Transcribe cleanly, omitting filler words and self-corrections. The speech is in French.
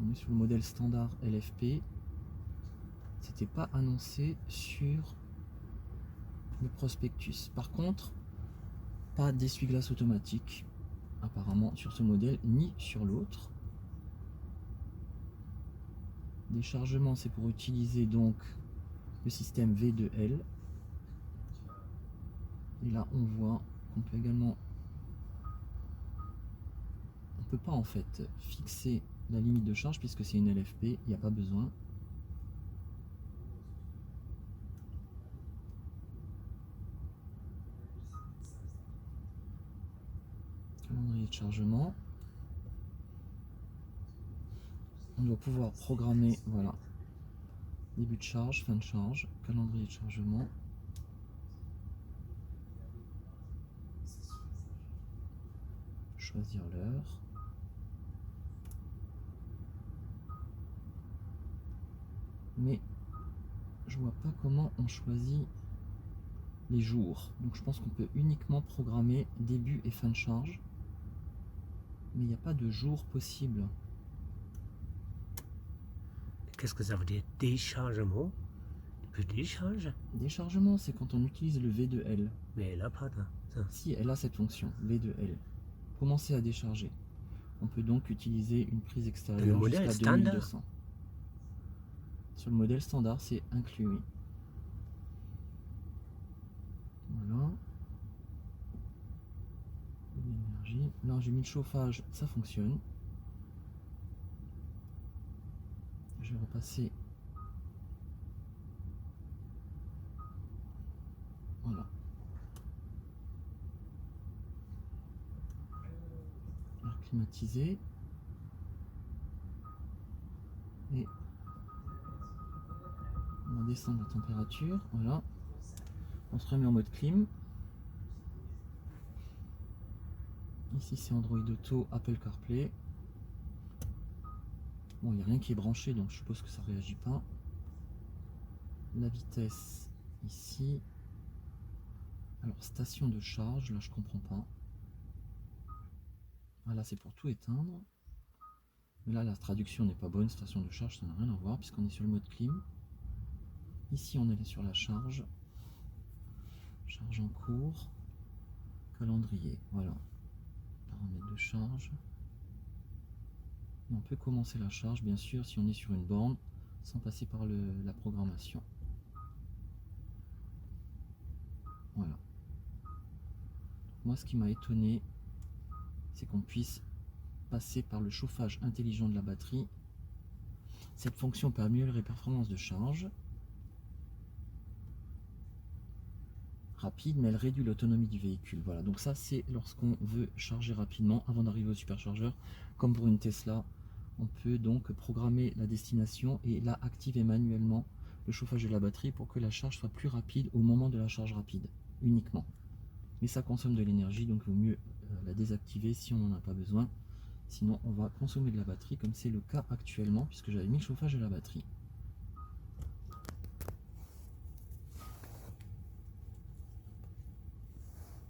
On est sur le modèle standard LFP. C'était pas annoncé sur le prospectus. Par contre, pas d'essuie-glace automatique apparemment sur ce modèle ni sur l'autre. Déchargement, c'est pour utiliser donc le système V2L. Et là on voit qu'on peut également, on peut pas en fait fixer la limite de charge puisque c'est une LFP, il n'y a pas besoin. Calendrier de chargement. On doit pouvoir programmer, voilà, début de charge, fin de charge, calendrier de chargement. Choisir l'heure. Mais je vois pas comment on choisit les jours. Donc je pense qu'on peut uniquement programmer début et fin de charge. Mais il n'y a pas de jour possible. Qu'est-ce que ça veut dire? Déchargement? Tu décharges? Déchargement, c'est quand on utilise le V2L. Mais elle n'a pas de ça. Si, elle a cette fonction, V2L. Commencer à décharger. On peut donc utiliser une prise extérieure jusqu'à 2200. Sur le modèle standard, c'est inclus, oui. Voilà. L'énergie. Là, j'ai mis le chauffage, ça fonctionne. Je vais repasser. Voilà. Air climatisé. Et on va descendre la température. Voilà. On se remet en mode clim. Ici c'est Android Auto, Apple CarPlay. Bon, il n'y a rien qui est branché, donc je suppose que ça ne réagit pas. La vitesse ici. Alors station de charge, là je comprends pas. Voilà, c'est pour tout éteindre. Mais là la traduction n'est pas bonne, station de charge, ça n'a rien à voir puisqu'on est sur le mode clim. Ici on est sur la charge. Charge en cours. Calendrier, voilà. Paramètres de charge. Et on peut commencer la charge bien sûr si on est sur une borne sans passer par la programmation. Voilà. Moi ce qui m'a étonné, c'est qu'on puisse passer par le chauffage intelligent de la batterie. Cette fonction peut améliorer les performances de charge rapide, mais elle réduit l'autonomie du véhicule. Voilà, donc ça c'est lorsqu'on veut charger rapidement avant d'arriver au superchargeur, comme pour une Tesla. On peut donc programmer la destination et là activer manuellement le chauffage de la batterie pour que la charge soit plus rapide au moment de la charge rapide uniquement. Mais ça consomme de l'énergie, donc il vaut mieux la désactiver si on n'en a pas besoin. Sinon on va consommer de la batterie comme c'est le cas actuellement puisque j'avais mis le chauffage de la batterie.